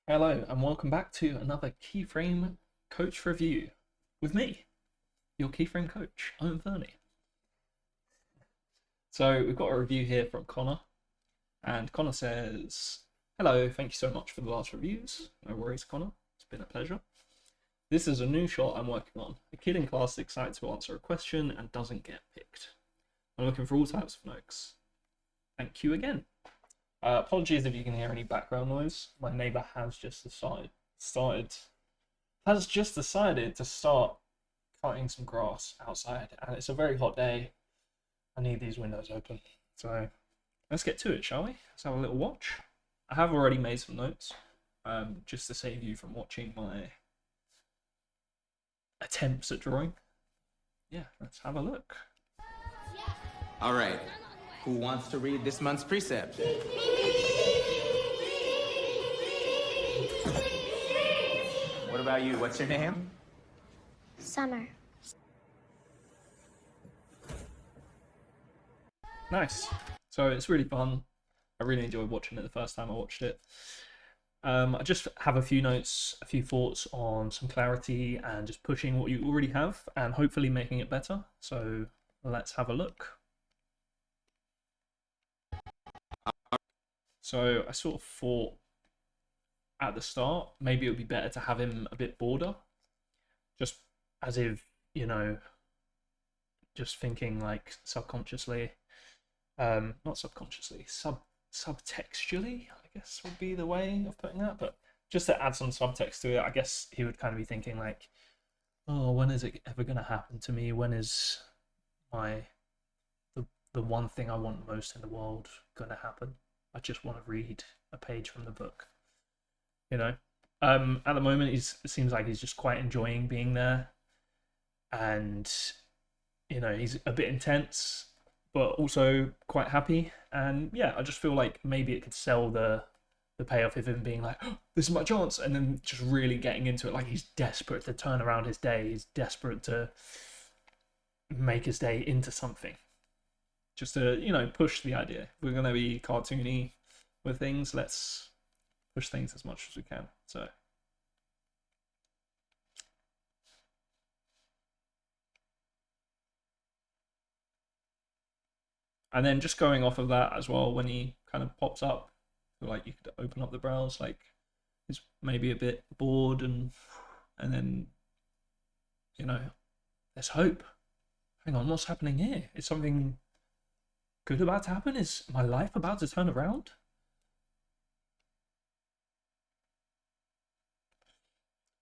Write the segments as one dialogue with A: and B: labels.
A: Hello and welcome back to another Keyframe coach review with me, your Keyframe coach. I'm Fernie. So we've got a review here from Connor, and Connor says, "Hello, thank you so much for the last reviews. No worries, Connor. It's been a pleasure. This is a new shot I'm working on. A kid in class is excited to answer a question and doesn't get picked. I'm looking for all types of notes. Thank you again." Apologies if you can hear any background noise. My neighbour has just decided to start cutting some grass outside, and it's a very hot day. I need these windows open. So let's get to it, shall we? Let's have a little watch. I have already made some notes, just to save you from watching my attempts at drawing. Yeah, let's have a look.
B: All right, who wants to read this month's precept? What about you? What's your name?
C: Summer.
A: Nice. So it's really fun. I really enjoyed watching it the first time I watched it. I just have a few notes, a few thoughts on some clarity and just pushing what you already have and hopefully making it better. So let's have a look. So I sort of thought at the start, maybe it would be better to have him a bit broader. Just as if, just thinking like subconsciously, not subconsciously, subtextually, I guess would be the way of putting that. But just to add some subtext to it, I guess he would kind of be thinking like, oh, when is it ever going to happen to me? When is the one thing I want most in the world going to happen? I just want to read a page from the book. At the moment, it seems like he's just quite enjoying being there, and he's a bit intense, but also quite happy. And yeah, I just feel like maybe it could sell the payoff of him being like, oh, this is my chance, and then just really getting into it. Like he's desperate to turn around his day. He's desperate to make his day into something. Just to push the idea. If we're gonna be cartoony with things, let's push things as much as we can. So. And then just going off of that as well, when he kind of pops up, like you could open up the browse, like he's maybe a bit bored, and then there's hope. Hang on, what's happening here? Is something good about to happen? Is my life about to turn around?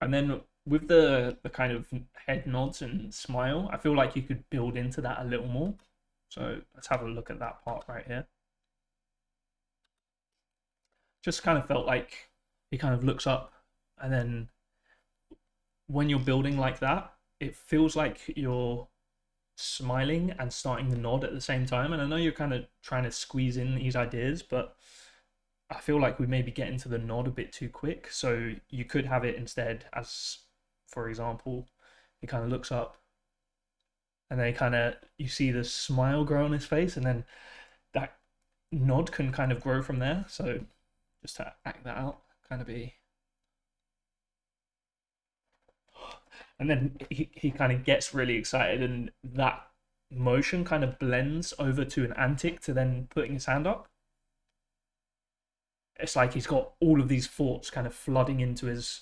A: And then with the kind of head nods and smile, I feel like you could build into that a little more. So let's have a look at that part right here. Just kind of felt like he kind of looks up, and then when you're building like that, it feels like you're smiling and starting to nod at the same time. And I know you're kind of trying to squeeze in these ideas, but I feel like we maybe get into the nod a bit too quick. So you could have it instead as, for example, he kind of looks up, and then you see the smile grow on his face, and then that nod can kind of grow from there. So just to act that out, kind of be, and then he kind of gets really excited, and that motion kind of blends over to an antic to then putting his hand up. It's like he's got all of these thoughts kind of flooding into his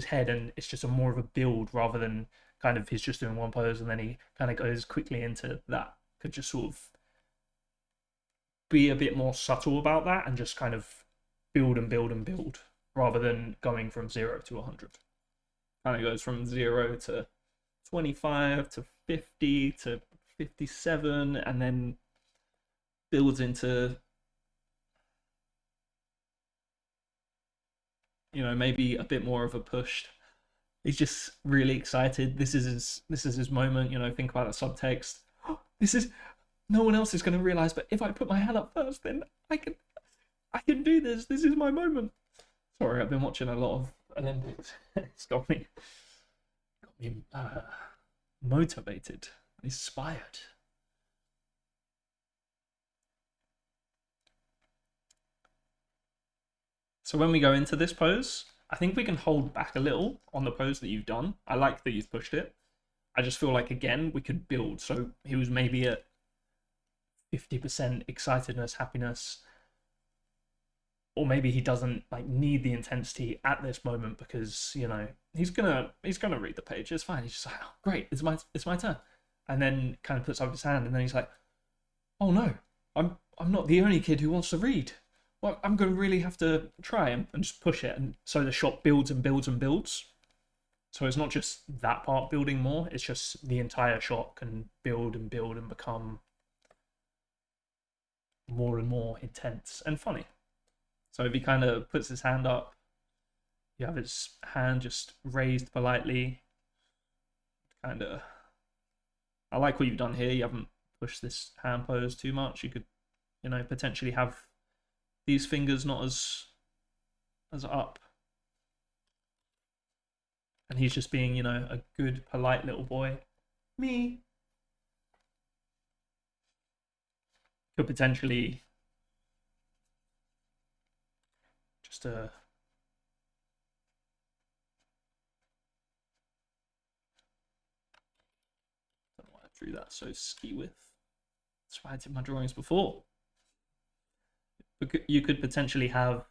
A: head, and it's just a more of a build rather than kind of he's just doing one pose and then he kind of goes quickly into that. Could just sort of be a bit more subtle about that and just kind of build and build and build rather than going from 0 to 100. Kind of goes from 0 to 25 to 50 to 57 and then builds into maybe a bit more of a push. He's just really excited. This is his moment. Think about the subtext. This is, no one else is going to realize, but if I put my hand up first, then I can do this. This is my moment. Sorry, I've been watching a lot of Olympics. It's got me motivated, inspired. So when we go into this pose, I think we can hold back a little on the pose that you've done. I like that you've pushed it. I just feel like, again, we could build. So he was maybe at 50% excitedness, happiness, or maybe he doesn't like need the intensity at this moment because, you know, he's gonna read the page. It's fine. He's just like, oh, great, it's my turn, and then kind of puts up his hand, and then he's like, oh no, I'm not the only kid who wants to read. Well, I'm gonna really have to try and just push it, and so the shot builds and builds and builds. So it's not just that part building more; it's just the entire shot can build and build and become more and more intense and funny. So if he kind of puts his hand up, you have his hand just raised politely. Kind of, I like what you've done here. You haven't pushed this hand pose too much. You could, you know, potentially have these fingers not as up. And he's just being, you know, a good, polite little boy. Me. Could potentially just don't know why I drew that so ski with. That's why I did my drawings before. You could potentially have,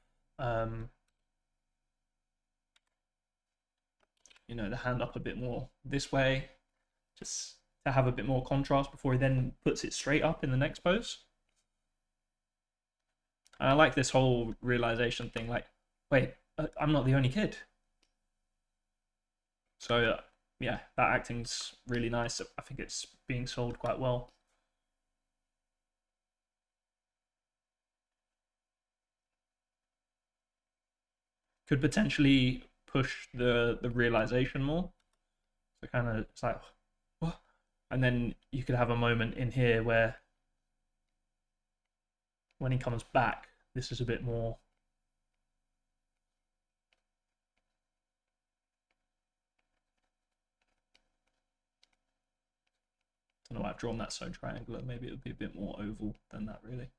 A: you know, the hand up a bit more this way, just to have a bit more contrast before he then puts it straight up in the next pose. And I like this whole realization thing, like, wait, I'm not the only kid. So, yeah, that acting's really nice. I think it's being sold quite well. Could potentially push the realization more. So kind of, it's like, what? And then you could have a moment in here where when he comes back, this is a bit more. I don't know why I've drawn that so triangular. Maybe it would be a bit more oval than that, really.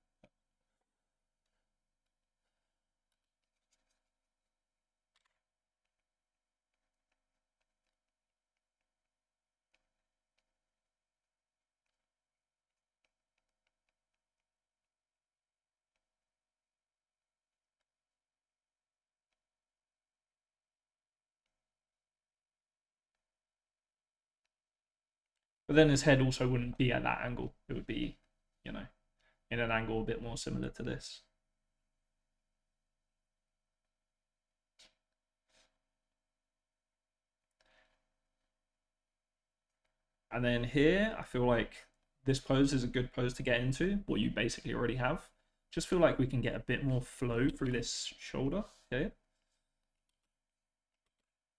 A: But then his head also wouldn't be at that angle. It would be, you know, in an angle a bit more similar to this. And then here, I feel like this pose is a good pose to get into, what you basically already have. Just feel like we can get a bit more flow through this shoulder, okay?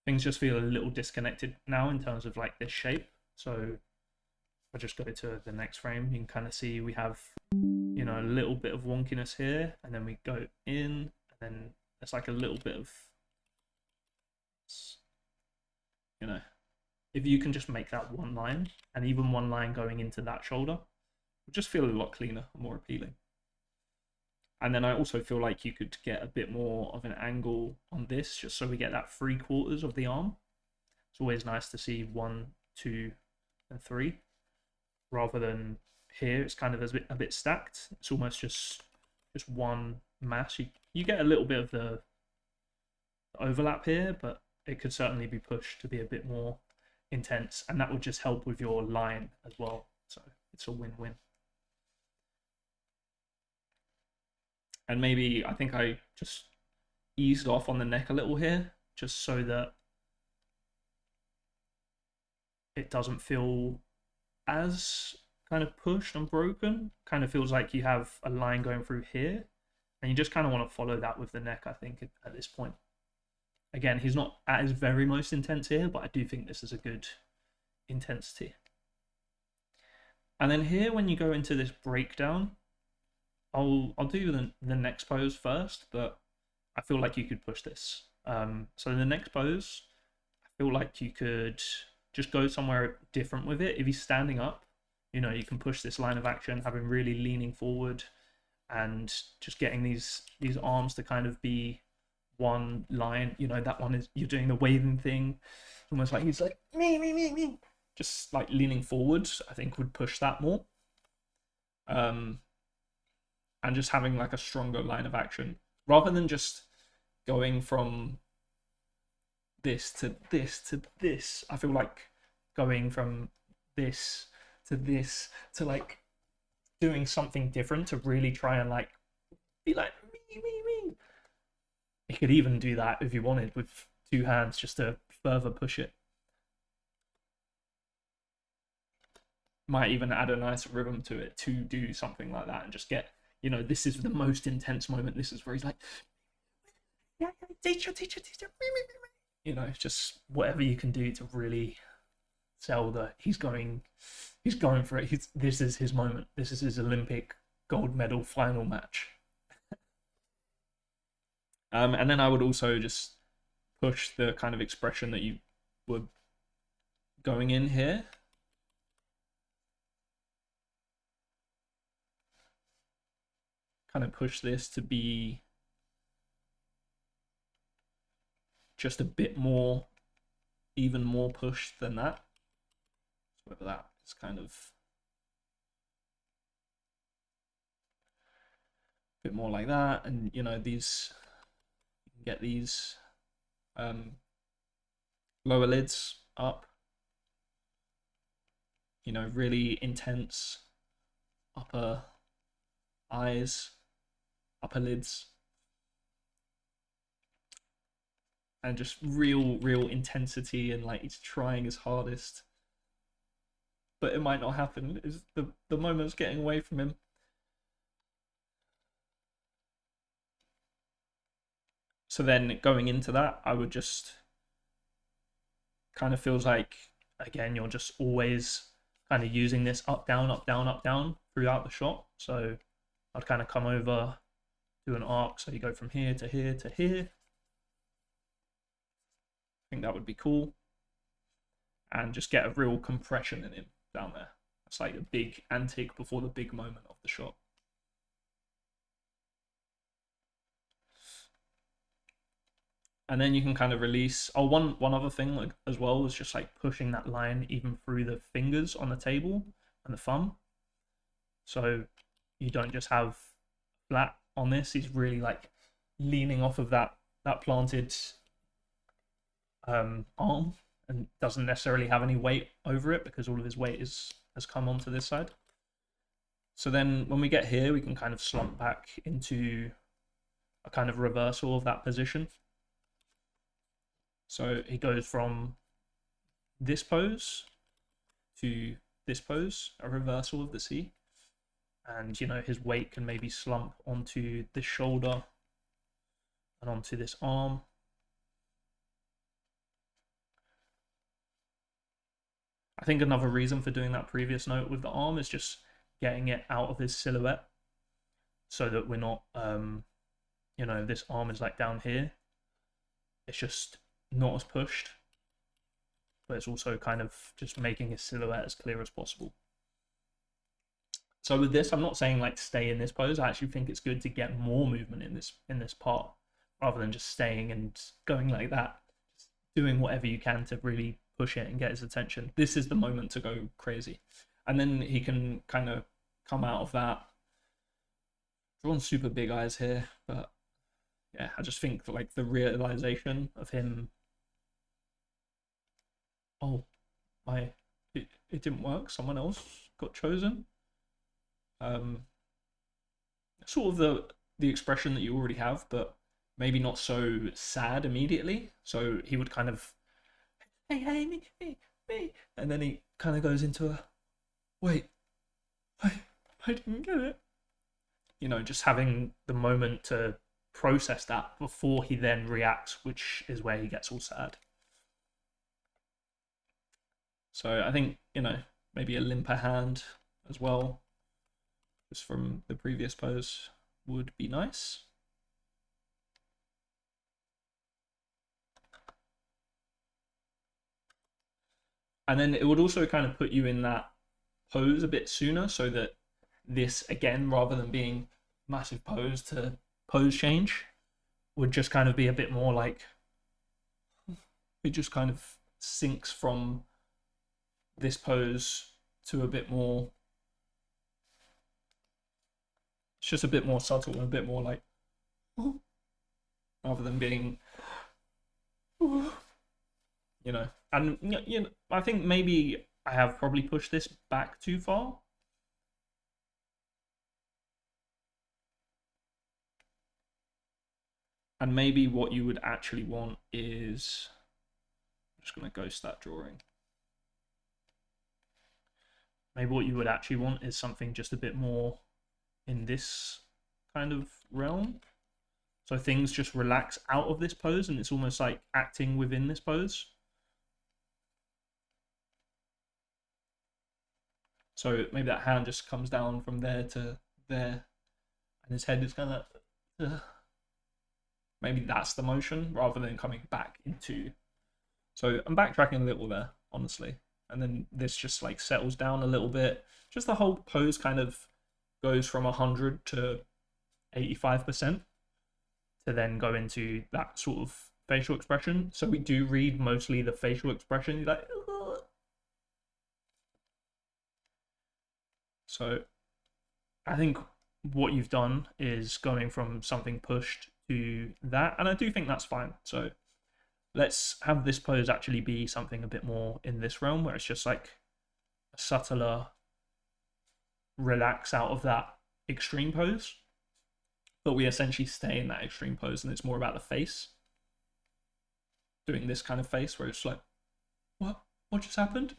A: Things just feel a little disconnected now in terms of like this shape. So if I just go to the next frame, you can kind of see we have, you know, a little bit of wonkiness here, and then we go in, and then there's like a little bit of, you know, if you can just make that one line, and even one line going into that shoulder, it would just feel a lot cleaner and more appealing. And then I also feel like you could get a bit more of an angle on this, just so we get that 3/4 of the arm. It's always nice to see 1, 2, and 3, rather than here. It's kind of a bit stacked. It's almost just one mass. You get a little bit of the overlap here, but it could certainly be pushed to be a bit more intense, and that would just help with your line as well. So it's a win-win. And maybe I think I just eased off on the neck a little here, just so that it doesn't feel as kind of pushed and broken. Kind of feels like you have a line going through here, and you just kind of want to follow that with the neck, I think, at this point. Again, he's not at his very most intense here, but I do think this is a good intensity. And then here, when you go into this breakdown, I'll do the next pose first, but I feel like you could push this. So the next pose, I feel like you could just go somewhere different with it. If he's standing up, you know, you can push this line of action, having really leaning forward and just getting these arms to kind of be one line. You know, that one is, you're doing the waving thing. It's almost like he's like, me. Just like leaning forward, I think would push that more. And just having like a stronger line of action rather than just going from this to this to this. I feel like going from this to like doing something different to really try and like be like me. You could even do that if you wanted with two hands just to further push it. Might even add a nice rhythm to it to do something like that and just get, you know, this is the most intense moment. This is where he's like, yeah, teacher. You know, just whatever you can do to really sell that he's going for it. This is his moment. This is his Olympic gold medal final match. And then I would also just push the kind of expression that you were going in here. Kind of push this to be just a bit more, even more pushed than that. So whether that is kind of a bit more like that, and you know, these, you can get these lower lids up, you know, really intense upper eyes, upper lids, and just real intensity, and like he's trying his hardest, but it might not happen. Is the moment's getting away from him. So then going into that, I would just kind of feels like, again, you're just always kind of using this up down throughout the shot. So I'd kind of come over, do an arc, so you go from here to here to here. I think that would be cool. And just get a real compression in him down there. It's like a big antic before the big moment of the shot. And then you can kind of release. Oh, one other thing like as well was just like pushing that line even through the fingers on the table and the thumb. So you don't just have flat on this. He's really like leaning off of that planted arm, and doesn't necessarily have any weight over it because all of his weight has come onto this side. So then when we get here, we can kind of slump back into a kind of reversal of that position. So he goes from this pose to this pose, a reversal of the C. And, you know, his weight can maybe slump onto this shoulder and onto this arm. I think another reason for doing that previous note with the arm is just getting it out of his silhouette so that we're not, you know, this arm is like down here. It's just not as pushed, but it's also kind of just making his silhouette as clear as possible. So with this, I'm not saying like stay in this pose. I actually think it's good to get more movement in this part rather than just staying and going like that. Just doing whatever you can to really push it and get his attention. This is the moment to go crazy. And then he can kind of come out of that. Drawn super big eyes here, but yeah, I just think like the realization of him. Oh, it didn't work. Someone else got chosen. Sort of the expression that you already have, but maybe not so sad immediately. So he would kind of, hey, me, and then he kind of goes into a, wait, I didn't get it. You know, just having the moment to process that before he then reacts, which is where he gets all sad. So I think, you know, maybe a limper hand as well, just from the previous pose, would be nice. And then it would also kind of put you in that pose a bit sooner, so that this, again, rather than being massive pose to pose change, would just kind of be a bit more like, it just kind of sinks from this pose to a bit more, it's just a bit more subtle and a bit more like, rather than being, you know. And you know, I think maybe I have probably pushed this back too far. And maybe what you would actually want is, I'm just going to ghost that drawing. Maybe what you would actually want is something just a bit more in this kind of realm. So things just relax out of this pose and it's almost like acting within this pose. So maybe that hand just comes down from there to there and his head is kind of... Maybe that's the motion rather than coming back into... So I'm backtracking a little there, honestly. And then this just like settles down a little bit. Just the whole pose kind of goes from 100 to 85% to then go into that sort of facial expression. So we do read mostly the facial expression. You're like, ugh. So I think what you've done is going from something pushed to that, and I do think that's fine. So let's have this pose actually be something a bit more in this realm where it's just like a subtler relax out of that extreme pose, but we essentially stay in that extreme pose and it's more about the face, doing this kind of face where it's like, what just happened?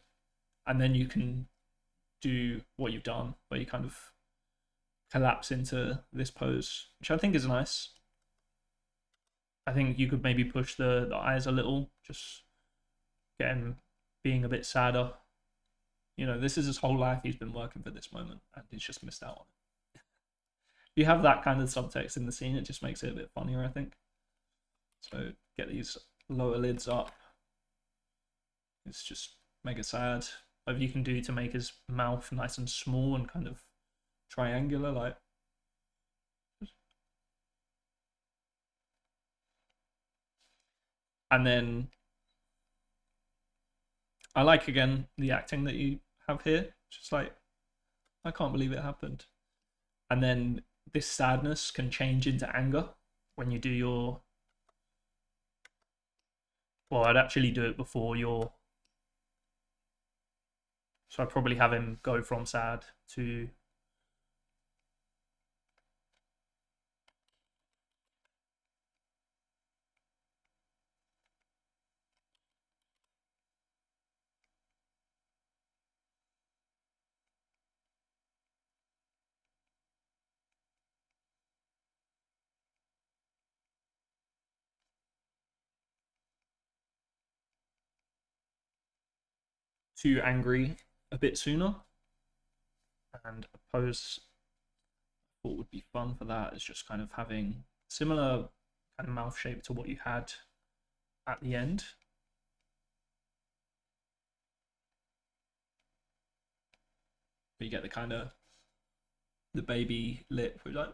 A: And then you can do what you've done where you kind of collapse into this pose, which I think is nice. I think you could maybe push the eyes a little, just get him being a bit sadder. You know, this is his whole life. He's been working for this moment, and he's just missed out on it. If you have that kind of subtext in the scene, it just makes it a bit funnier, I think. So get these lower lids up. It's just mega sad. Whatever you can do to make his mouth nice and small and kind of triangular, like... And then I like, again, the acting that you have here. Just like, I can't believe it happened. And then this sadness can change into anger when you do your... Well, I'd actually do it before your... So I'd probably have him go from sad to... too angry a bit sooner. And a pose what would be fun for that is just kind of having similar kind of mouth shape to what you had at the end. But you get the kind of the baby lip, which like...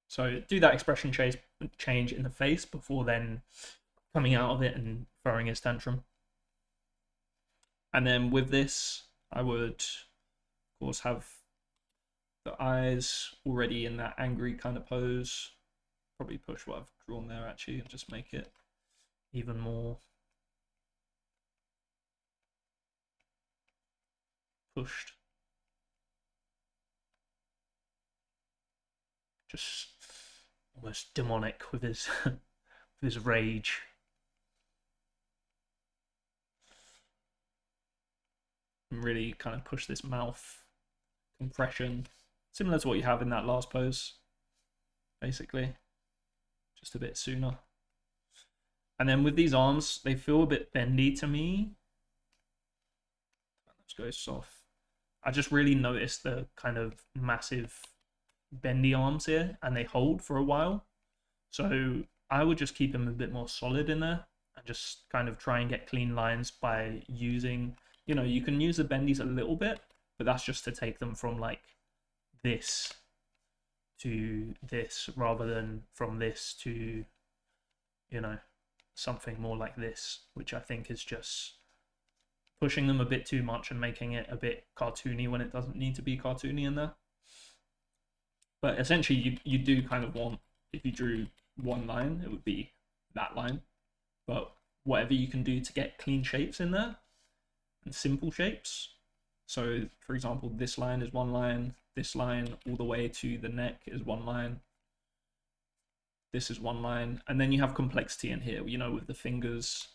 A: So do that expression change in the face before then coming out of it and throwing his tantrum. And then with this, I would, of course, have the eyes already in that angry kind of pose. Probably push what I've drawn there, actually, and just make it even more pushed. Just almost demonic with his with his rage. And really kind of push this mouth compression, similar to what you have in that last pose, basically, just a bit sooner. And then with these arms, they feel a bit bendy to me. Let's go soft. I just really noticed the kind of massive bendy arms here, and they hold for a while. So I would just keep them a bit more solid in there and just kind of try and get clean lines by using, you know, you can use the bendies a little bit, but that's just to take them from like this to this rather than from this to, you know, something more like this, which I think is just pushing them a bit too much and making it a bit cartoony when it doesn't need to be cartoony in there. But essentially you do kind of want, if you drew one line, it would be that line, but whatever you can do to get clean shapes in there and simple shapes. So for example, this line is one line, this line all the way to the neck is one line, this is one line, and then you have complexity in here, you know, with the fingers.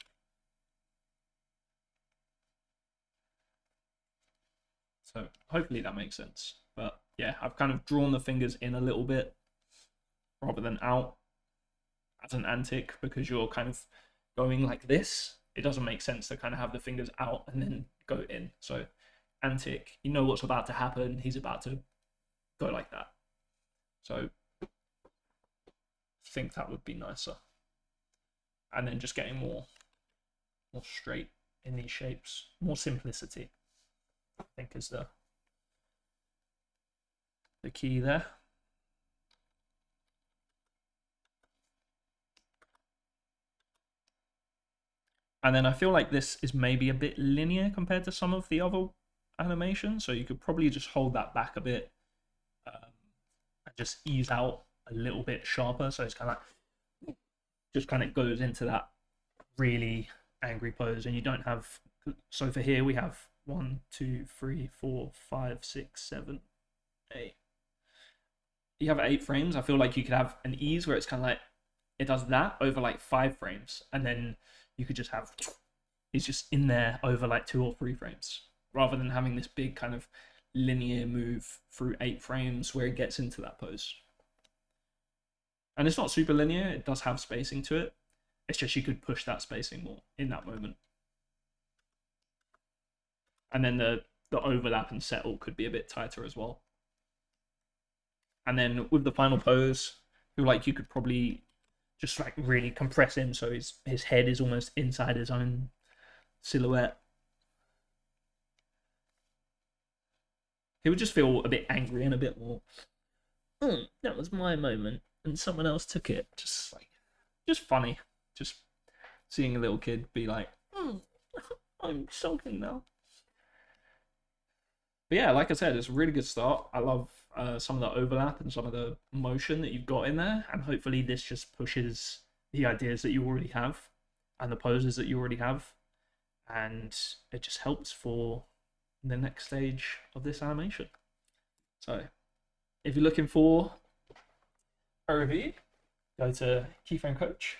A: So hopefully that makes sense. But yeah, I've kind of drawn the fingers in a little bit rather than out as an antic, because you're kind of going like this. It doesn't make sense to kind of have the fingers out and then go in. So antic, you know what's about to happen. He's about to go like that. So I think that would be nicer. And then just getting more straight in these shapes, more simplicity, I think is the key there. And then I feel like this is maybe a bit linear compared to some of the other animations, so you could probably just hold that back a bit and just ease out a little bit sharper, so it's kind of like, just kind of goes into that really angry pose, and you don't have, so for here we have 1, 2, 3, 4, 5, 6, 7, 8. You have 8 frames. I feel like you could have an ease where it's kind of like, it does that over like 5 frames, and then you could just have, it's just in there over like 2 or 3 frames, rather than having this big kind of linear move through 8 frames where it gets into that pose. And it's not super linear, it does have spacing to it. It's just you could push that spacing more in that moment. And then the overlap and settle could be a bit tighter as well. And then with the final pose, I feel like you could probably just like really compress him so his head is almost inside his own silhouette. He would just feel a bit angry and a bit more, that was my moment and someone else took it. Just funny. Just seeing a little kid be like, I'm sulking now. But yeah, like I said, it's a really good start. I love some of the overlap and some of the motion that you've got in there, and hopefully this just pushes the ideas that you already have and the poses that you already have, and it just helps for the next stage of this animation. So if you're looking for a review, go to Keyframe Coach.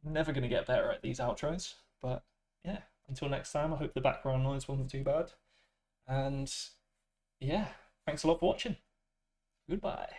A: I'm never going to get better at these outros, but yeah, until next time, I hope the background noise wasn't too bad. And yeah, thanks a lot for watching. Goodbye.